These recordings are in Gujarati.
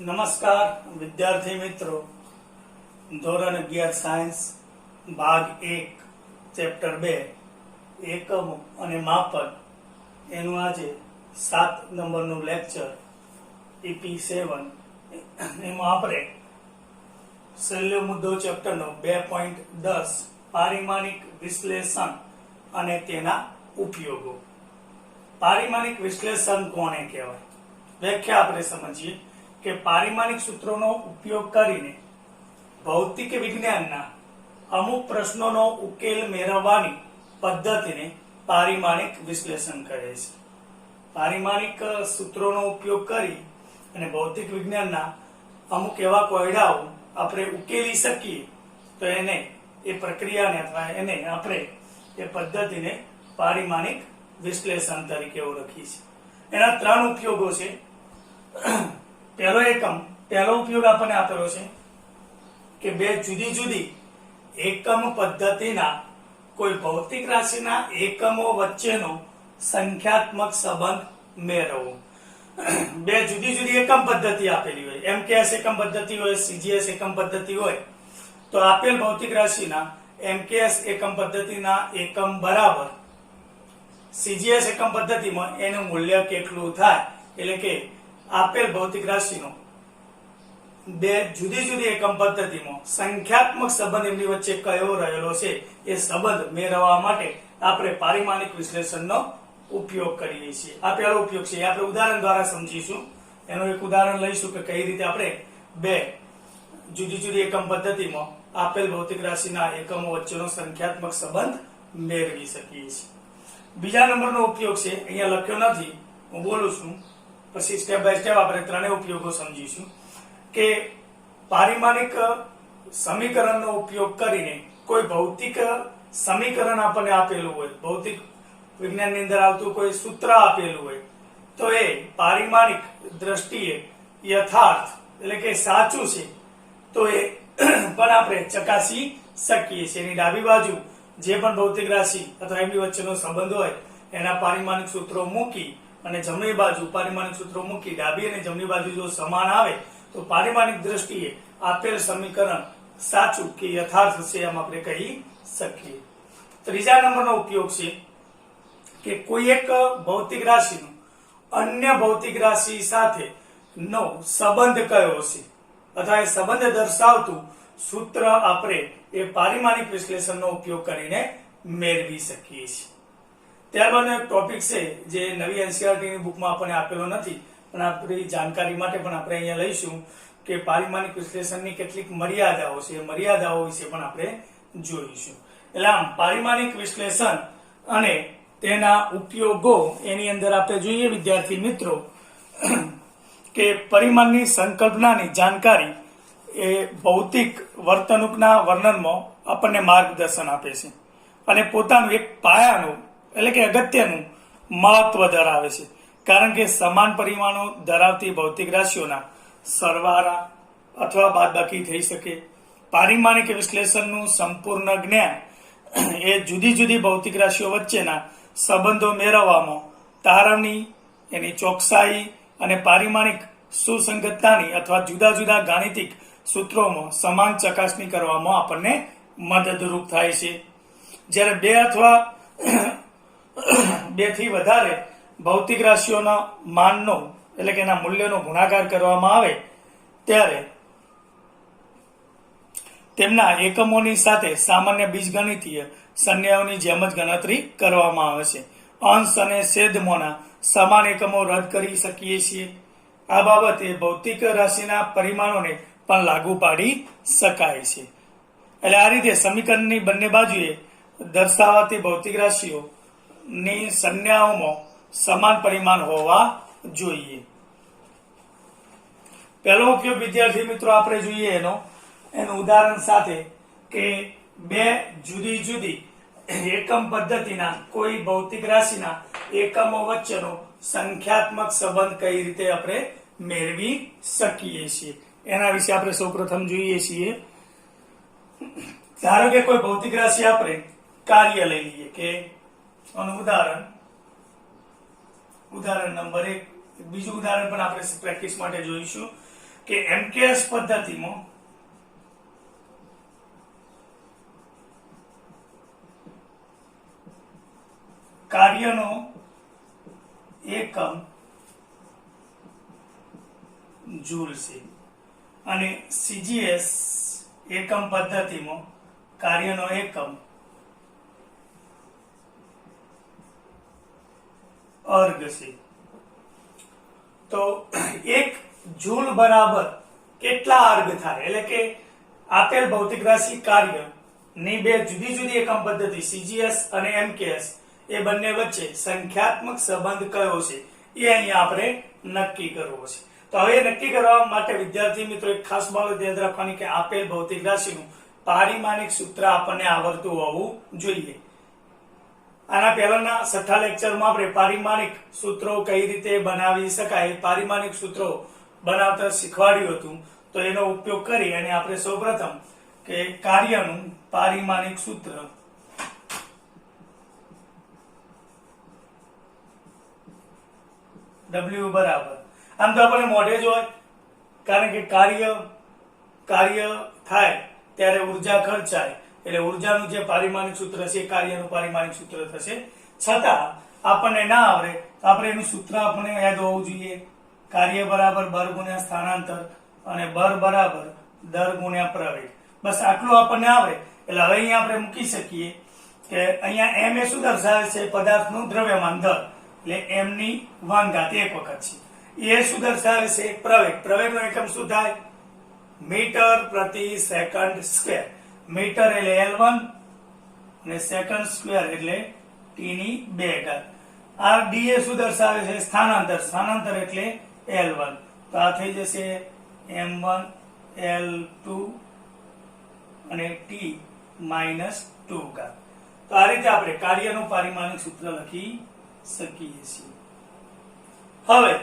નમસ્કાર વિદ્યાર્થી મિત્રો, ધોરણ 11 સાયન્સ ભાગ 1 ચેપ્ટર 2 એકમો અને માપન એનું આજે 7 નંબરનું લેક્ચર EP7 એમાં આપણે છેલ્લો મુદ્દો ચેપ્ટરનો 2.10 પારિમાણિક વિશ્લેષણ અને તેના ઉપયોગો. પારિમાણિક વિશ્લેષણ કોને કહેવાય? વ્યાખ્યા આપણે સમજીએ કે પારિમાણિક સૂત્રોનો ઉપયોગ કરીને ભૌતિક વિજ્ઞાનના અમુક પ્રશ્નોનો ઉકેલ મેળવવાની પદ્ધતિને પારિમાણિક વિશ્લેષણ કહે છે. પારિમાણિક સૂત્રોનો ઉપયોગ કરી અને ભૌતિક વિજ્ઞાનના અમુક એવા કોયડાઓ આપણે ઉકેલી શકીએ તો એને એ પ્રક્રિયાને અથવા એને આપણે એ પદ્ધતિને પારિમાણિક વિશ્લેષણ તરીકે ઓળખી છે. એના 3 ઉપયોગો છે. પહેલો ઉપયોગ આપણને આપેલો છે કે બે જુદી જુદી એકમ પદ્ધતિના કોઈ ભૌતિક રાશિના એકમો વચ્ચેનો સંખ્યાત્મક સંબંધ મેળવવો. બે જુદી જુદી એકમ પદ્ધતિ આપેલી હોય, MKS એકમ પદ્ધતિ હોય, CGS એકમ પદ્ધતિ હોય, તો આપેલ ભૌતિક રાશિના MKS એકમ પદ્ધતિના એકમ બરાબર CGS એકમ પદ્ધતિમાં એનું મૂલ્ય કેટલું થાય, એટલે કે આપેલ ભૌતિક રાશિનો બે જુદી જુદી એકમ પદ્ધતિમાં સંખ્યાત્મક સંબંધ એમની વચ્ચે કયો રહેલો છે એ સંબંધ મેળવવા માટે આપણે પારિમાણિક વિશ્લેષણનો ઉપયોગ કરીએ છીએ. આ પહેલો ઉપયોગ છે. આપણે ઉદાહરણ દ્વારા સમજીશું. એનું એક ઉદાહરણ લઈશું કે કઈ રીતે આપણે બે જુદી જુદી એકમ પદ્ધતિમાં આપેલ ભૌતિક રાશિના એકમો વચ્ચેનો સંખ્યાત્મક સંબંધ મેળવી શકીએ છીએ. બીજા નંબરનો ઉપયોગ છે, અહીંયા લખ્યો નથી, હું બોલું છું, પછી સ્ટેપ બાય સ્ટેપ આપણે ત્રણેય ઉપયોગો સમજીશું કે પારિમાણિક સમીકરણનો ઉપયોગ કરીને કોઈ ભૌતિક સમીકરણ આપણને આપેલું હોય, ભૌતિક વિજ્ઞાનની અંદર આવતું કોઈ સૂત્ર આપેલું હોય, તો એ પારિમાણિક દ્રષ્ટિએ યથાર્થ એટલે કે સાચું છે તો એ પણ આપણે ચકાસી શકીએ છીએ. એની ડાબી બાજુ જે પણ ભૌતિક રાશિ અથવા એમની વચ્ચેનો સંબંધ હોય એના પારિમાણિક સૂત્રો મૂકી અને જમણી બાજુ પારિમાણિક સૂત્રો મૂકી ડાબી અને જમણી બાજુ જો સમાન આવે તો પારિમાણિક દ્રષ્ટિએ આપેલ સમીકરણ સાચું કે યથાર્થ છે એમ આપણે કહી શકીએ. ત્રીજા નંબરનો ઉપયોગ છે કે કોઈ એક ભૌતિક રાશિનો અન્ય ભૌતિક રાશિ સાથે નો સંબંધ કયો છે અથવા એ સંબંધ દર્શાવતું સૂત્ર આપણે એ પારિમાણિક વિશ્લેષણનો ઉપયોગ કરીને મેળવી શકીએ છીએ. ત્યારબાદ એક ટોપિક છે જે નવી NCERT ની બુકમાં આપણને આપેલો નથી, પણ આપણી જાણકારી માટે પણ આપણે અહીંયા લઈશું કે પારિમાણિક વિશ્લેષણની કેટલીક મર્યાદાઓ છે. મર્યાદાઓ વિશે પણ આપણે જોઈશું. એટલે આમ પારિમાણિક વિશ્લેષણ અને તેના ઉપયોગો એની અંદર આપણે જોઈએ વિદ્યાર્થી મિત્રો કે પરિમાણની સંકલ્પનાની જાણકારી એ ભૌતિક વર્તણૂકના વર્ણનમાં આપણને માર્ગદર્શન આપે છે અને પોતાનું એક પાયાનું એટલે કે અગત્યનું મહત્વ ધરાવે છે. કારણ કે સમાન પરિમાણો ધરાવતી ભૌતિક રાશિઓના સરવાળા અથવા બાદબાકી થઈ શકે. પારિમાણિક વિશ્લેષણનું સંપૂર્ણ જ્ઞાન એ જુદી જુદી ભૌતિક રાશિઓ વચ્ચેના સંબંધો મેળવવામાં તારવણી, એની ચોકસાઈ અને પારિમાણિક સુસંગતતાની અથવા જુદા જુદા ગાણિતિક સૂત્રોમાં સમાન ચકાસણી કરવામાં આપણને મદદરૂપ થાય છે. જ્યારે બે અથવા બે થી વધારે ભૌતિક રાશિઓના માનનો એટલે કે એના મૂલ્યનો ગુણાકાર કરવામાં આવે ત્યારે તેમના એકમોની સાથે સામાન્ય બીજગણિતીય સંજ્ઞાઓની જેમ જ ગણતરી કરવામાં આવે છે. અંશ અને છેદમાંના સમાન એકમો રદ કરી શકીએ છીએ. આ બાબતે ભૌતિક રાશિના પરિમાણોને પણ લાગુ પાડી શકાય છે. એટલે આ રીતે સમીકરણની બંને બાજુએ દર્શાવાતી ભૌતિક રાશિઓની સંજ્ઞાઓમાં સમાન પરિમાણ હોવા જોઈએ. પહેલો ઉપયોગ વિદ્યાર્થી મિત્રો આપણે જોઈએ એનું ઉદાહરણ સાથે કે બે જુદી જુદી એકમ પદ્ધતિના કોઈ ભૌતિક રાશિના એકમો વચ્ચેનો સંખ્યાત્મક સંબંધ કઈ રીતે આપણે મેળવી શકીએ છીએ એના વિશે આપણે સૌપ્રથમ જોઈએ છીએ. ધારો કે કોઈ ભૌતિક રાશિ આપણે કાર્ય લઈ લઈએ કે ઉદાહરણ નંબર 1. બીજું ઉદાહરણ પણ આપણે પ્રેક્ટિસ માટે જોઈશું કે એમકેએસ પદ્ધતિમાં કાર્યનો એકમ જૂલ છે અને સીજીએસ એકમ પદ્ધતિમાં કાર્યનો એકમ અર્ગ છે. તો એક જૂલ બરાબર કેટલા અર્ગ થાય, એટલે કે આપેલ ભૌતિક રાશિ કાર્ય ની બે જુદી જુદી એકમ પદ્ધતિ સીજીએસ અને એમકેએસ એ બંને વચ્ચે સંખ્યાત્મક સંબંધ કયો છે એ અહીંયા આપણે નક્કી કરવો છે. તો હવે નક્કી કરવા માટે વિદ્યાર્થી મિત્રો એક ખાસ બાબત યાદ રાખવાની કે આપેલ ભૌતિક રાશિનું પારિમાણિક સૂત્ર આપણને આવડતું હોવું જોઈએ. આના પહેલાના છઠ્ઠા લેક્ચરમાં આપણે પારિમાણિક સૂત્રો કઈ રીતે બનાવી શકાય, પારિમાણિક સૂત્રો બનાવતા શીખવાડ્યું હતું. તો એનો ઉપયોગ કરી અને આપણે સૌપ્રથમ કે કાર્યનું પારિમાણિક સૂત્ર W બરાબર, આમ તો આપણે મોઢે જ હોય, કારણ કે કાર્ય થાય ત્યારે ઉર્જા ખર્ચાય, એટલે ઉર્જાનું જે પારિમાણિક સૂત્ર છે કાર્યનું પારિમાણિક સૂત્ર થશે. છતાં આપણને ના આવડે તો આપણે એનું સૂત્ર આપણે યાદ હોવું જોઈએ. કાર્ય બરાબર બળ ગુણ્યા સ્થાનાંતર અને બળ બરાબર દર ગુણ્યા પ્રવેગ. બસ આટલું આપણને આવડે એટલે હવે અહીંયા આપણે મૂકી શકીએ કે અહીંયા એમ એ શું દર્શાવે છે, પદાર્થનું દ્રવ્યમાન દર, એટલે એમ ની 1 ઘાત એક વખત છે. એ શું દર્શાવે છે, પ્રવેગ. પ્રવેગનો એકમ શું થાય, મીટર પ્રતિ સેકન્ડ સ્ક્વેર. મીટર એટલે L1 અને સેકન્ડ સ્ક્વેર એટલે t ની 2 ઘાત. આ d એ શું દર્શાવે છે, સ્થાનાંતર. સ્થાનાંતર એટલે L1. તો આ થઈ જશે m1 L2 અને t - 2 ઘાત. તો આ રીતે આપણે કાર્યનું પારિમાણિક સૂત્ર લખી શકીએ છીએ. હવે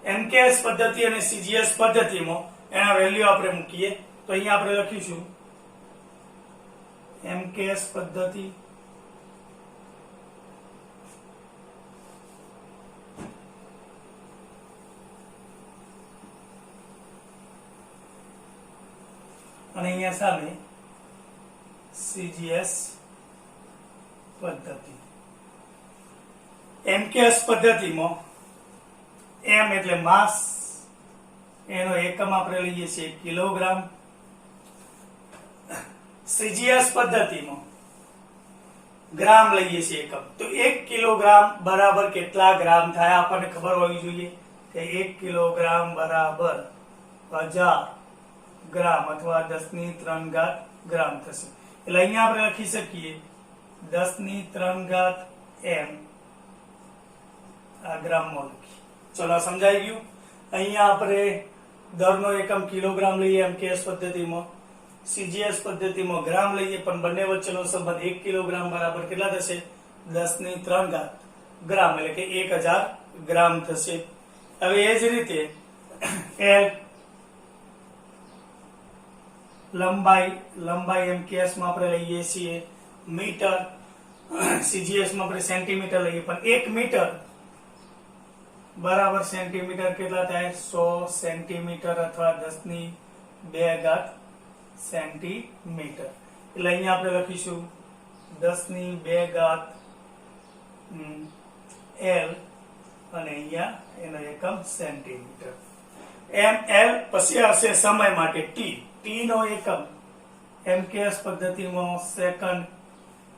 એમકેએસ પદ્ધતિ અને સીજીએસ પદ્ધતિમાં એના વેલ્યુ આપણે મૂકીએ. તો અહીંયા આપણે લખીશું એમકેએસ પદ્ધતિ અને અહીંયા સામે સીજીએસ પદ્ધતિ. એમકેએસ પદ્ધતિમાં એમ એટલે માસ, એનો એકમ આપણે લઈએ છીએ કિલોગ્રામ. સીજીએસ પદ્ધતિમાં ગ્રામ લઈએ છીએ એકમ. તો 1 કિલોગ્રામ બરાબર કેટલા ગ્રામ થાય આપણને ખબર હોવી જોઈએ કે 1 કિલોગ્રામ બરાબર 1000 ગ્રામ અથવા 10³ ગ્રામ થશે. એટલે અહીંયા આપણે લખી શકીએ 10³ m આ ગ્રામમાં લખીએ. ચલો સમજાઈ ગયું. અહીંયા આપણે દરનો એકમ કિલોગ્રામ લઈએ એમકેએસ પદ્ધતિમાં, સીજીએસ પદ્ધતિમાં ગ્રામ લઈએ, પણ બંને વચ્ચેનો સંબંધ 1 કિલોગ્રામ બરાબર કેટલા થશે, 10³ ગ્રામ, એટલે કે 1000 ગ્રામ થશે. હવે એ જ રીતે L લંબાઈ એમકેએસ માં આપણે લઈએ છીએ મીટર, સીજીએસ માં આપણે સેન્ટીમીટર લઈએ, પણ 1 મીટર બરાબર સેન્ટીમીટર કેટલા થાય, 100 સેન્ટીમીટર અથવા 10² સેન્ટીમીટર. એટલે અહીંયા આપણે લખીશું 10² L અને અહીંયા એનો એકમ સેન્ટીમીટર. ml પછી આવશે સમય માટે t. t નો એકમ એમકેએસ પદ્ધતિમાં સેકન્ડ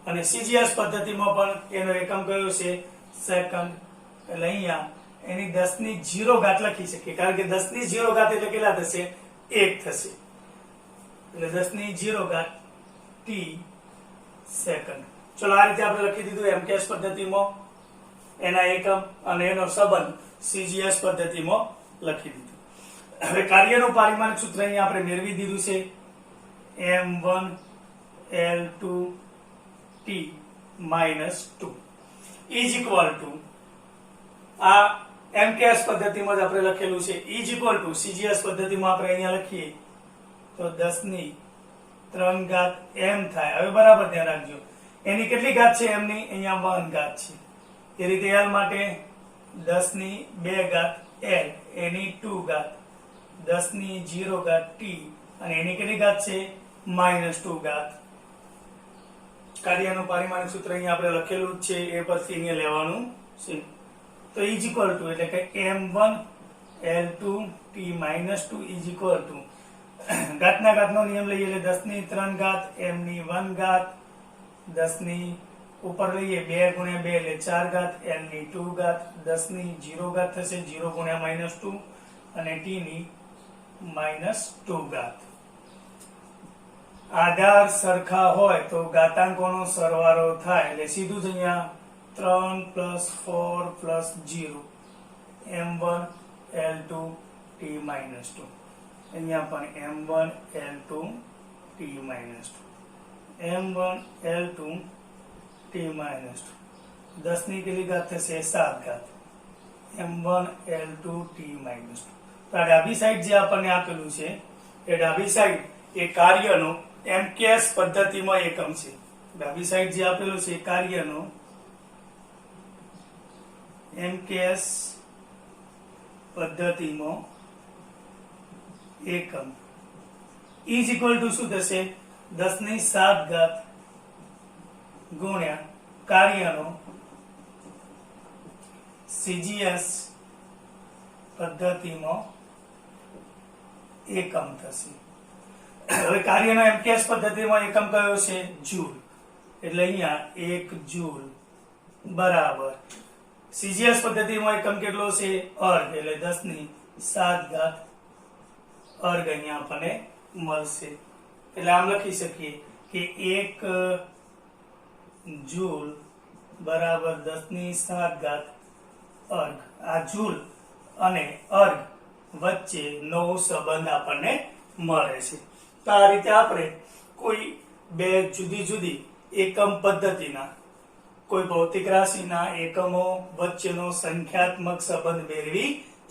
અને સીજીએસ પદ્ધતિમાં પણ એનો એકમ કયો છે, સેકન્ડ. એટલે અહીંયા એની 10⁻⁴ લખી શકીએ, કારણ કે 10⁻⁴ એટલે કેટલા થશે, 1 થશે. એટલે 10⁻⁴ t સેકન્ડ. ચલો આ રીતે આપણે લખી દીધું એમકેએસ પદ્ધતિમાં એના એકમ અને એનો સંબંધ સીજીએસ પદ્ધતિમાં લખી દીધું. હવે કાર્યનું પારિમાણિક સૂત્ર અહીંયા આપણે મેળવી દીધું છે, m1 L2 t - 2 is equal two આ એમકેએસ પદ્ધતિમાં જ આપણે લખેલું છે, ઇઝ ઇક્વલ ટુ સીજીએસ પદ્ધતિમાં આપણે અહીંયા લખીએ તો 10³ m થાય. હવે બરાબર ધ્યાન રાખજો, એની કેટલી ઘાત છે, એમની અહીંયા 1 ઘાત છે. એ રીતે L માટે 10² L એની 2 ઘાત 10⁻0 t અને એની કેટલી ઘાત છે -2 ઘાત. કાર્યનું પારિમાણિક સૂત્ર અહીંયા આપણે લખેલું જ છે એ પરથી અહીંયા લેવાનું છે. તો ઇઝ ઇક્વલ ટુ એટલે કે m1 L2 t -2 is equal to ઘાતના ઘાતનો નિયમ લઈએ એટલે 10⁻³ ઘાત m⁻1 ઘાત 10 ઉપર લઈએ 2 × 2 એટલે 4 ઘાત n⁻2 ઘાત 10⁻0 ઘાત થશે 0 × -2 અને t⁻2 ઘાત. આધાર સરખા હોય તો ઘાતાંકોનો સરવાળો થાય એટલે સીધું જ અહીંયા 3 + 4 + 0 m1 L2 t -2 અહીંયા પણ m1 L2 t -2 m1 L2 t -2 10 ની કેટલી ઘાત થશે 7 ઘાત m1 L2 t -2. તો આ ડાબી સાઈડ જે આપણને આપેલું છે એ ડાબી સાઈડ એ કાર્યનો MKS પદ્ધતિમાં એકમ છે. ડાબી સાઈડ જે આપેલું છે એ કાર્યનો MKS પદ્ધતિમાં એકમ ઇઝ ઇક્વલ ટુ શું થશે 10⁻7 ઘાત ગુણ્યા કાર્યનો CGS પદ્ધતિમાં એકમ થશે. હવે કાર્યનો MKS પદ્ધતિમાં એકમ કયો છે જૂલ એટલે અહીંયા 1 જૂલ બરાબર CGS પદ્ધતિમાં એકમ કેટલો છે અર્ગ એટલે 10⁻7 ઘાત અર્ગ અહીંયા આપણને મળશે. એટલે આમ લખી શકીએ કે 1 જૂલ બરાબર 10⁻7 ઘાત અર્ગ. આ જૂલ અને અર્ગ વચ્ચે નવો સંબંધ આપણને મળે છે. તો આ રીતે આપણે કોઈ બે જુદી જુદી એકમ પદ્ધતિના કોઈ ભૌતિક રાશિના એકમો વચ્ચેનો સંખ્યાત્મક સંબંધ મેળવી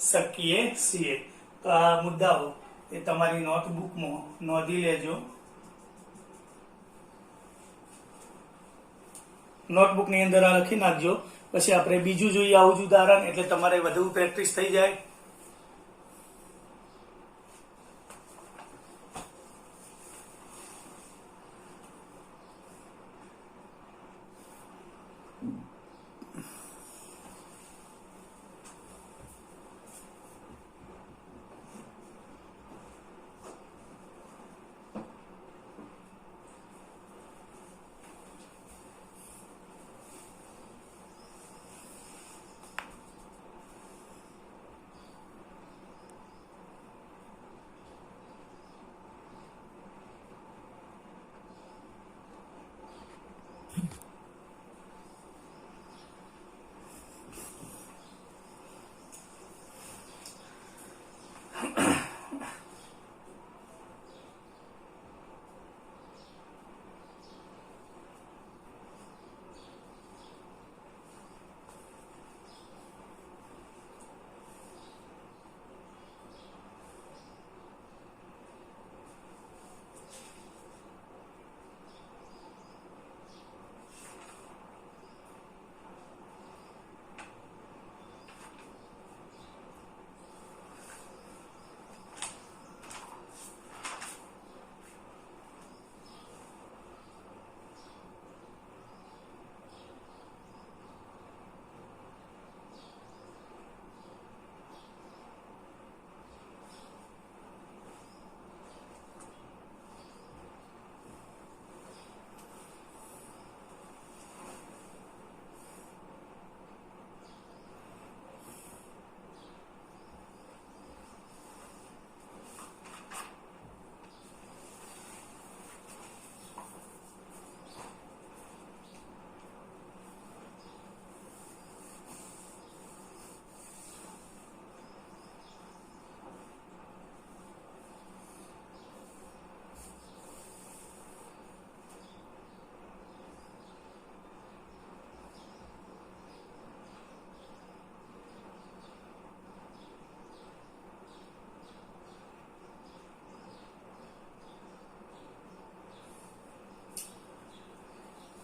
શકીએ છીએ. તો આ મુદ્દાઓ એ તમારી નોટબુકમાં નોંધી લેજો. નોટબુકની અંદર આ લખી નાખજો. પછી આપણે બીજું જોઈએ આવું જ ઉદાહરણ એટલે તમારે વધુ પ્રેક્ટિસ થઈ જાય.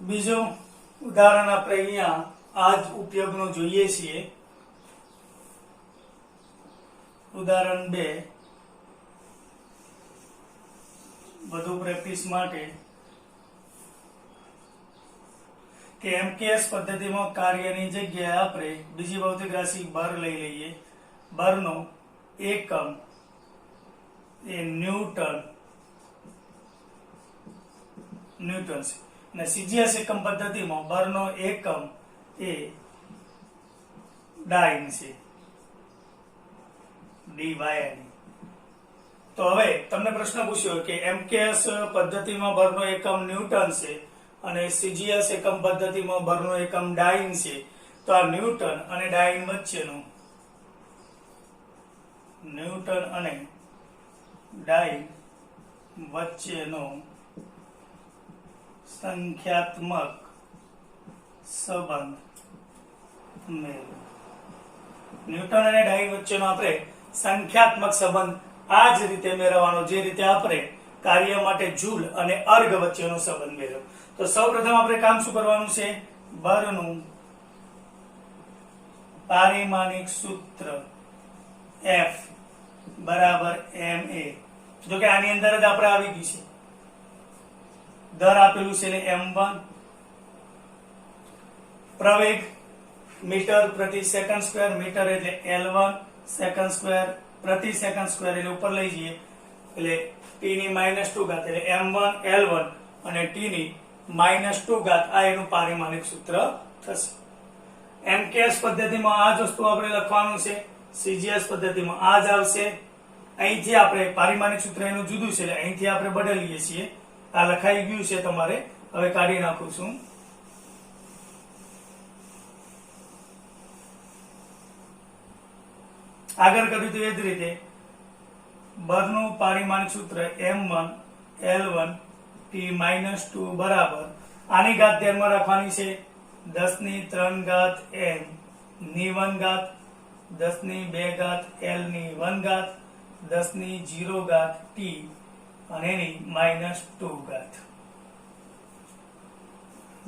બીજું ઉદાહરણ આપણે અહીંયા આ જ ઉપયોગનું જોઈએ છીએ. ઉદાહરણ 2 વધુ પ્રેક્ટિસ માટે કે એમકેએસ પદ્ધતિમાં કાર્યની જગ્યાએ આપણે બીજી ભૌતિક રાશિ બર લઈ લઈએ. બરનો એકમ એ ન્યૂટન છે અને સીજીએસ એકમ પદ્ધતિમાં બરનો એકમ એ ડાઇન છે, dy. તો હવે તમને પ્રશ્ન પૂછ્યો કે એમકેએસ પદ્ધતિમાં બરનો એકમ ન્યૂટન છે અને સીજીએસ એકમ પદ્ધતિમાં બરનો એકમ ડાઇન છે, તો આ ન્યૂટન અને ડાઇન વચ્ચેનો સંખ્યાત્મક સંબંધ મેળવો. ન્યૂટન અને ડાઇન વચ્ચેનો આપણે સંખ્યાત્મક સંબંધ આ જ રીતે મેળવવાનો જે રીતે આપણે કાર્ય માટે જૂલ અને અર્ગ વચ્ચેનો સંબંધ મેળવ્યો. તો સૌપ્રથમ આપણે કામ શું કરવાનું છે? બરનું પારિમાણિક સૂત્ર F બરાબર ma. જો કે આની અંદર જ આપણે આવી ગયું છે, દર આપેલું છે એટલે m1, પ્રવેગ મીટર પ્રતિ સેકન્ડ સ્ક્વેર, મીટર એટલે L1, સેકન્ડ સ્ક્વેર પ્રતિ સેકન્ડ સ્ક્વેર એટલે ઉપર લઈ જઈએ એટલે t ની -2 ઘાત એટલે m1 L1 અને t ની -2 ઘાત આ એનું પારિમાણિક સૂત્ર થશે. એમકેએસ પદ્ધતિમાં આ જ વસ્તુ આપણે લખવાનું છે, સીજીએસ પદ્ધતિમાં આ જ આવશે. અહીંથી આપણે પારિમાણિક સૂત્ર એનું જુદું છે એટલે અહીંથી આપણે બદલીએ છીએ. આ લખાઈ ગયું છે, તમારે હવે કાઢી નાખું છું. આગળ કર્યું તો એ જ રીતે બરનું પારિમાણિક સૂત્ર m1 L1 t -2 બરાબર આની ઘાત ધ્યાનમાં રાખવાની છે 10 ની 3 ઘાત m ની 1 ઘાત 10 ની 2 ઘાત l ની 1 ઘાત 10 ની 0 ઘાત t અને એની -2 ઘાત.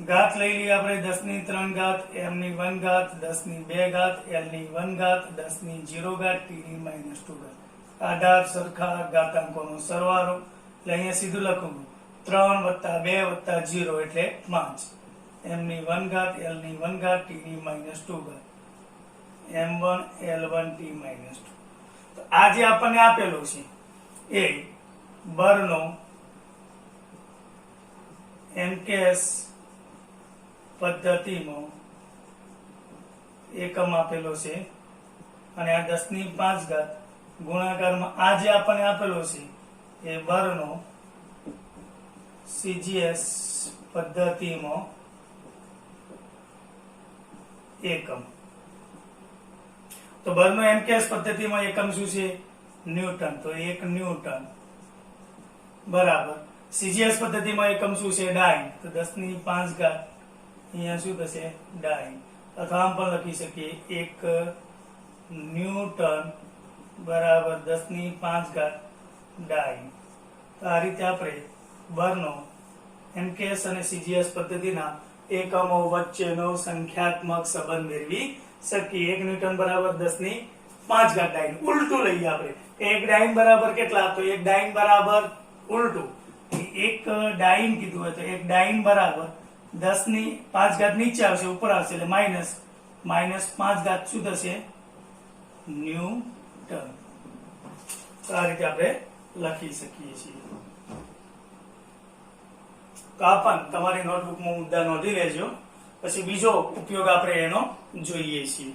ઘાત લઈ લઈએ આપણે 10 ની 3 ઘાત m ની 1 ઘાત 10 ની 2 ઘાત l ની 1 ઘાત 10 ની 0 ઘાત t ની -2 ઘાત. આધાર સરખા ઘાતાંકોનો સરવાળો એટલે અહીંયા સીધું લખું 3 + 2 + 0 એટલે 5. m ની 1 ઘાત l ની 1 ઘાત t ની -2 ઘાત m1 l1 t -2. તો આ જે આપણને આપેલું છે એ બરનો એમકેએસ પદ્ધતિમાં એકમ આપેલો છે અને આ 10 ની 5 ઘાત ગુણાકારમાં આ જે આપણને આપેલો છે એ બરનો સીજીએસ પદ્ધતિમાં એકમ. તો બરનો એમકેએસ પદ્ધતિમાં એકમ શું છે? ન્યૂટન. તો 1 ન્યૂટન બરાબર સીજીએસ પદ્ધતિમાં એકમ શું છે? ડાઇન. તો 10 ની 5 ઘાત અહીંયા શું થશે? ડાઇન. અથવા આમ પણ લખી શકીએ 1 ન્યૂટન બરાબર 10 ની 5 ઘાત ડાઇન. તો આ રીતે આપણે બરનો એમકેએસ અને સીજીએસ પદ્ધતિના એકમો વચ્ચેનો સંખ્યાત્મક સંબંધ મેળવી શકીએ. 1 ન્યૂટન બરાબર 10 ની 5 ઘાત ડાઇન. ઉલટું લઈએ આપણે. 1 ડાઇન બરાબર કેટલા? તો 1 ડાઇન બરાબર ઉલટું. 1 ડાઇન કીધું હોય તો 1 ડાઇન બરાબર 10 ની 5 ઘાત નીચે આવશે, ઉપર આવશે એટલે -5 ઘાત શું થશે? ન્યૂટન. તો આ રીતે આપણે લખી શકીએ છીએ. તો આ પણ તમારી નોટબુકમાં મુદ્દા નોંધી લેજો. પછી બીજો ઉપયોગ આપણે એનો જોઈએ છીએ.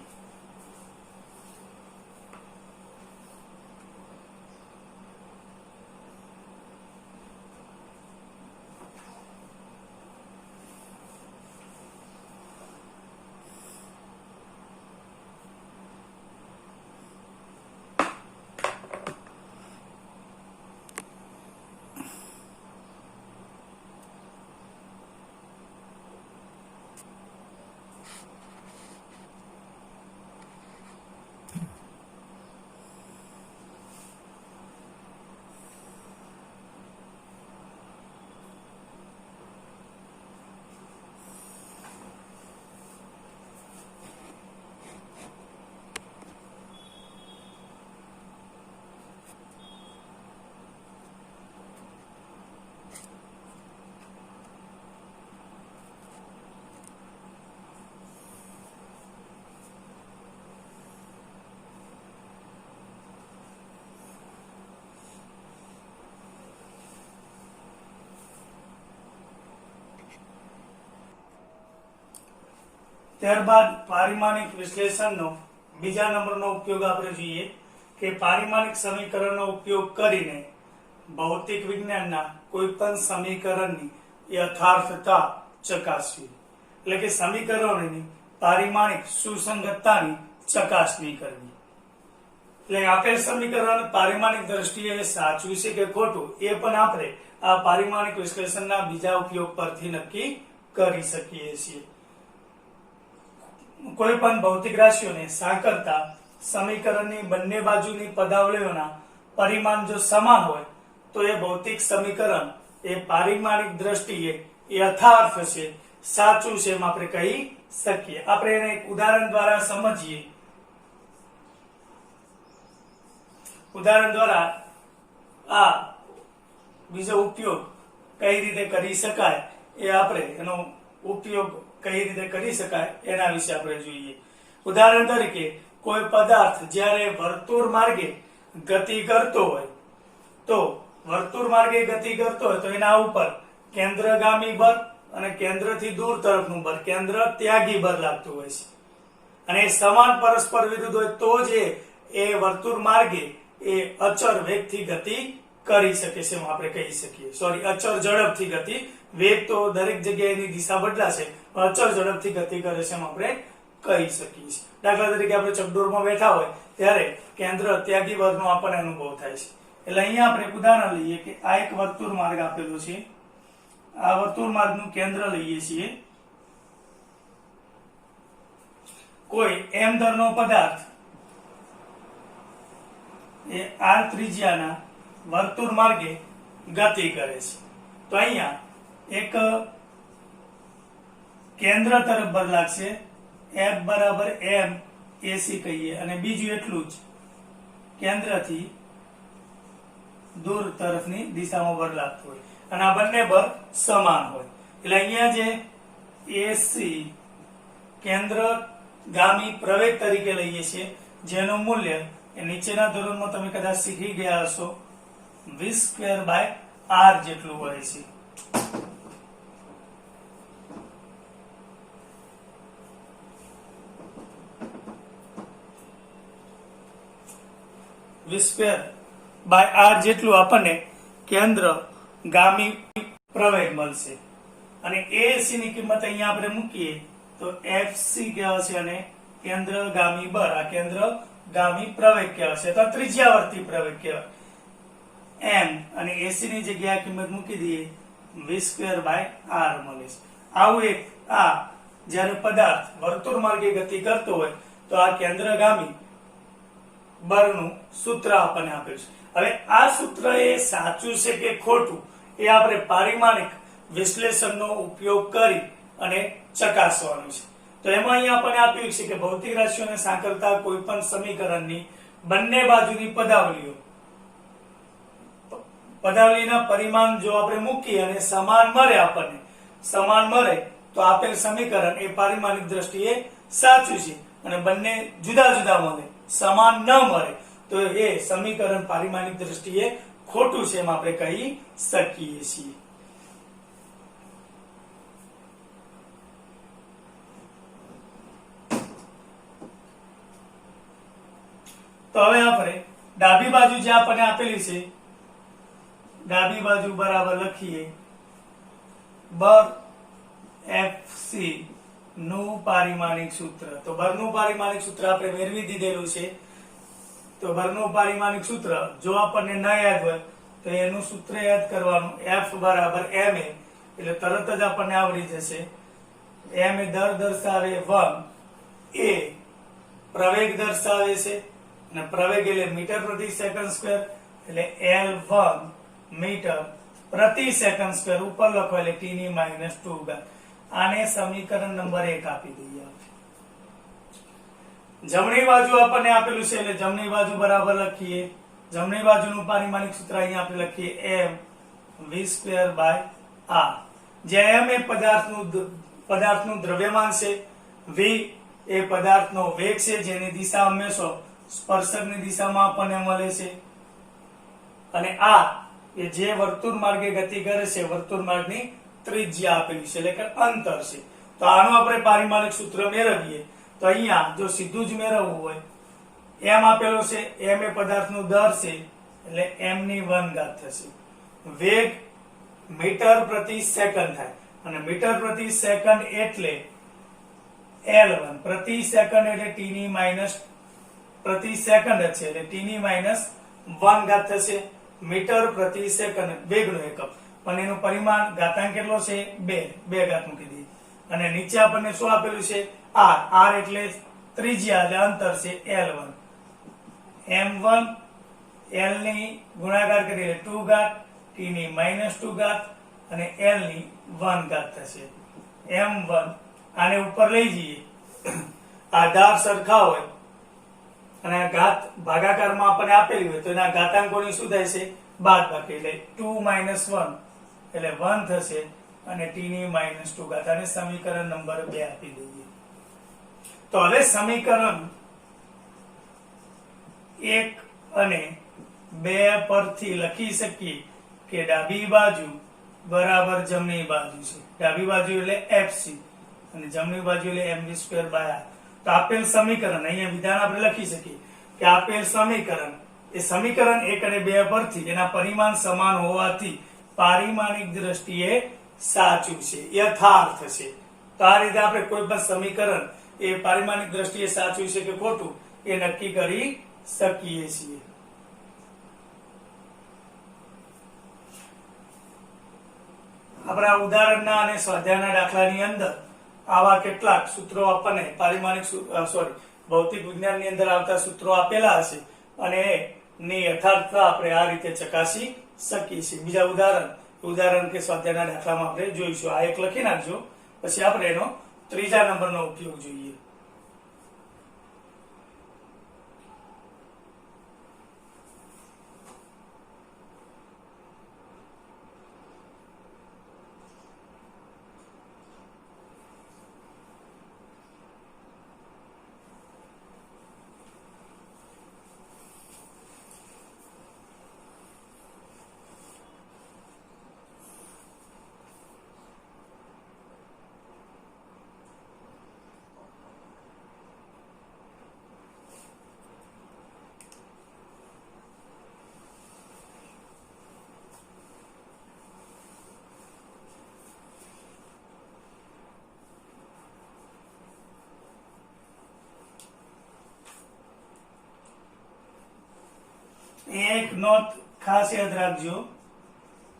ત્યારબાદ પારિમાણિક વિશ્લેષણનો બીજા નંબરનો ઉપયોગ આપણે જોઈએ કે પારિમાણિક સમીકરણનો ઉપયોગ કરીને ભૌતિક વિજ્ઞાનના કોઈ પણ સમીકરણની યથાર્થતા ચકાસવી, એટલે કે સમીકરણોની પારિમાણિક સુસંગતતાની ચકાસણી કરવી. એટલે આપેલ સમીકરણ પારિમાણિક દ્રષ્ટિએ સાચું છે કે ખોટું એ પણ આપણે આ પારિમાણિક વિશ્લેષણના બીજા ઉપયોગ પરથી નક્કી કરી શકીએ છીએ. કોઈ પણ ભૌતિક રાશિઓને સાંકળતા સમીકરણની બંને બાજુની પદાવલીઓના પરિમાણ જો સમાન હોય તો એ ભૌતિક સમીકરણ એ પારિમાણિક દ્રષ્ટિએ યથાર્થ છે, સાચું છે એમ આપણે કહી શકીએ. આપણે એને એક ઉદાહરણ દ્વારા સમજીએ. ઉદાહરણ દ્વારા આ બીજો ઉપયોગ કઈ રીતે કરી શકાય એ આપણે એનો ઉપયોગ કઈ રીતે કરી શકાય એના વિશે આપણે જોઈએ. ઉદાહરણ તરીકે કોઈ પદાર્થ જ્યારે વર્તુળ માર્ગે ગતિ કરતો હોય તો એના ઉપર કેન્દ્રગામી બળ અને કેન્દ્રથી દૂર તરફનું બળ, કેન્દ્ર ત્યાગી બળ લાગતું હોય છે. અને સમાન પરસ્પર વિરુદ્ધ હોય તો જ એ વર્તુળ માર્ગે એ અચળ વેગથી ગતિ કરી શકે છે એમ આપણે કહી શકીએ. અચળ ઝડપથી ગતિ, વેગ તો દરેક જગ્યાએ એની દિશા બદલાશે પણ અચળ ઝડપથી ગતિ કરે છે એમ આપણે કહી શકીએ છીએ. દાખલા તરીકે આપણે ચકડોળમાં બેઠા હોય ત્યારે કેન્દ્ર ત્યાગી બળનો આપણને અનુભવ થાય છે. એટલે અહીંયા આપણે ઉદાહરણ લઈએ કે આ એક વર્તુળ માર્ગ આપેલો છે. આ વર્તુળ માર્ગનું કેન્દ્ર લઈએ છીએ. કોઈ m દરનો પદાર્થ એ r ત્રિજ્યાના વર્તુળ માર્ગે ગતિ કરે છે. તો અહીંયા એક કેન્દ્ર તરફ બળ લાગશે, F બરાબર m AC કહીએ, અને બીજું એટલું જ કેન્દ્રથી દૂર તરફની દિશામાં બળ લાગતું હોય અને આ બંને બળ સમાન હોય. એટલે અહીંયા જે AC કેન્દ્રગામી પ્રવેગ તરીકે લઈએ છીએ, જેનું મૂલ્ય એ નીચેના ધોરણમાં તમે કદાચ શીખી ગયા હશો, v²/r જેટલું હોય છે. v²/r જેટલું આપણને કેન્દ્રગામી પ્રવેગ મળશે. અને AC ની કિંમત અહીંયા આપણે મૂકીએ તો FC કહેવાશે અને કેન્દ્રગામી બળ, આ કેન્દ્રગામી પ્રવેગ કહેવાશે તો ત્રિજ્યાવર્તી પ્રવેગ કહેવાય m, અને AC ની જગ્યાએ કિંમત મૂકી દઈએ v²/r મળે છે. આવું એક આ જ્યારે પદાર્થ વર્તુળ માર્ગે ગતિ કરતો હોય તો આ કેન્દ્રગામી બળનું સૂત્ર આપણને આપેલ છે. હવે આ સૂત્ર એ સાચું છે કે ખોટું એ આપણે પારિમાણિક વિશ્લેષણનો ઉપયોગ કરી અને ચકાસવાનું છે. તો એમાં અહીંયા આપણને આપ્યું છે કે ભૌતિક રાશિઓને સાંકળતા કોઈ પણ સમીકરણની બંને બાજુની પદાવલીના પરિમાણ જો આપણે મૂકીએ અને સમાન મળે તો આપેલ સમીકરણ એ પારિમાણિક દ્રષ્ટિએ સાચું છે, અને બંને જુદા જુદા મળે, સમાન ન મળે તો એ સમીકરણ પારિમાણિક દ્રષ્ટિએ ખોટું છે એમ આપણે કહી શકીએ છીએ. તો હવે આપણે ડાબી બાજુ જે આપણને આપેલી છે, ડાબી બાજુ બરાબર લખીએ બળ FC નું પારિમાણિક સૂત્ર. તો બળનું પારિમાણિક સૂત્ર આપણે મેળવી દીધેલું છે. તો બળનું પારિમાણિક સૂત્ર જો આપણને ન યાદ હોય તો એનું સૂત્ર યાદ કરવાનું, F બરાબર ma, એટલે તરત જ આપણને આવડી જશે. m એ દર દર્શાવે 1, એ પ્રવેગ દર્શાવે છે અને પ્રવેગ એટલે મીટર પ્રતિ સેકન્ડ સ્ક્વેર, એટલે L1 મીટર પ્રતિ સેકન્ડ સ્ક્વેર ઉપર લખો એટલે t ની -2 આને સમીકરણ નંબર 1 આપી દઈએ. જમણી બાજુ આપણને આપેલું છે એટલે જમણી બાજુ બરાબર લખીએ. જમણી બાજુનું પારિમાણિક સૂત્ર અહીંયા આપણે લખીએ m v²/r, જ્યાં m એ પદાર્થનું દ્રવ્યમાન છે, v એ પદાર્થનો વેગ છે જેની દિશા હંમેશા સ્પર્શકની દિશામાં આપણને મળે છે, અને આ એ જે વર્તુળ માર્ગે ગતિ કરે છે વર્તુળ માર્ગની ત્રિજ્યા આપેલી છે એટલે કે અંતર છે. તો તો આનો આપણે પારિમાણિક સૂત્ર મેળવીએ તો અહીંયા જો સીધું જ મેળવવું હોય, એમ આપેલો છે, એમ એ પદાર્થનો દર છે એટલે m ની 1 ઘાત થશે. વેગ મીટર પ્રતિ સેકન્ડ થાય અને મીટર પ્રતિ સેકન્ડ એટલે L1 પ્રતિ સેકન્ડ એટલે t ની માઈનસ પ્રતિ સેકન્ડ જ છે એટલે t ની માઈનસ 1 ઘાત થશે. મીટર પ્રતિ સેકન્ડ વેગનો એકમ, પણ એનું પરિમાણ ઘાતાંક કેટલો છે 2 ઘાત મૂકી દઈએ. અને નીચે આપણને શું આપેલું છે r એટલે ત્રિજ્યા એટલે અંતર છે L1. m1 l ની ગુણાકાર કરીએ 2 ઘાત, t ની માઈનસ 2 ઘાત અને l ની 1 ઘાત થશે. m1 આને ઉપર લઈ જઈએ, આધાર સરખા હોય અને ઘાત ભાગાકારમાં આપણને આપેલી હોય તો એના ઘાતાંકોની શું થાય છે બાદબાકી, એટલે 2 - 1 એટલે 1 થશે અને t ની માઈનસ 2 ઘાત. અને સમીકરણ નંબર 2 આપી દઈએ. તો હવે સમીકરણ 1 અને 2 પરથી લખી શકીએ કે ડાબી બાજુ બરાબર જમણી બાજુ છે. ડાબી બાજુ એટલે fc અને જમણી બાજુ એટલે mv²/r. તો આપેલ સમીકરણ અહીંયા વિધાન આપણે લખી શકીએ કે આપેલ સમીકરણ એ સમીકરણ 1 અને 2 પરથી એના પરિમાણ સમાન હોવાથી પારિમાણિક દ્રષ્ટિએ સાચું છે, યથાર્થ છે. તો આ રીતે આપણે કોઈ પણ સમીકરણ એ પારિમાણિક દ્રષ્ટિએ સાચું છે કે ખોટું એ નક્કી કરી શકીએ છીએ. આપણા ઉદાહરણના અને સ્વાધ્યાયના દાખલાની અંદર આવા કેટલાક સૂત્રો આપણને પારિમાણિક ભૌતિક વિજ્ઞાનની અંદર આવતા સૂત્રો આપેલા હશે અને એની યથાર્થતા આપણે આ રીતે ચકાસી શકીએ છીએ. બીજા ઉદાહરણ કે સ્વાધ્યાયના દાખલામાં આપણે જોઈશું. આ એક લખી નાખજો, પછી આપણે એનો ત્રીજા નંબરનો ઉપયોગ જોઈએ. એક નોટ ખાસ યાદ રાખજો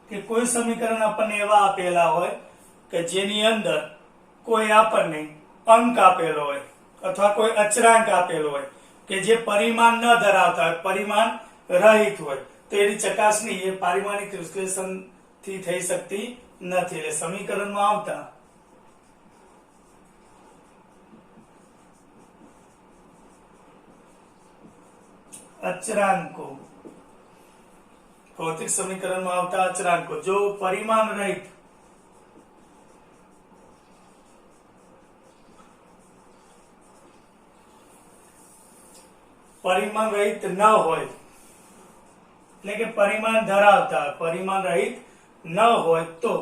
કે કોઈ સમીકરણ આપણને એવા આપેલા હોય કે જેની અંદર કોઈ આપણને અંક આપેલો હોય અથવા કોઈ અચળાંક આપેલો હોય કે જે પરિમાણ ન ધરાવતા હોય, પરિમાણ રહિત હોય, તો એની ચકાસણી એ પારિમાણિક વિશ્લેષણથી થઈ શકતી નથી. એટલે સમીકરણમાં આવતા અચળાંકો, ભૌતિક સમીકરણમાં આવતા અચળાંકો જો પરિમાણ રહિત ન હોય એટલે કે પરિમાણ ધરાવતા પરિમાણ રહિત ન હોય તો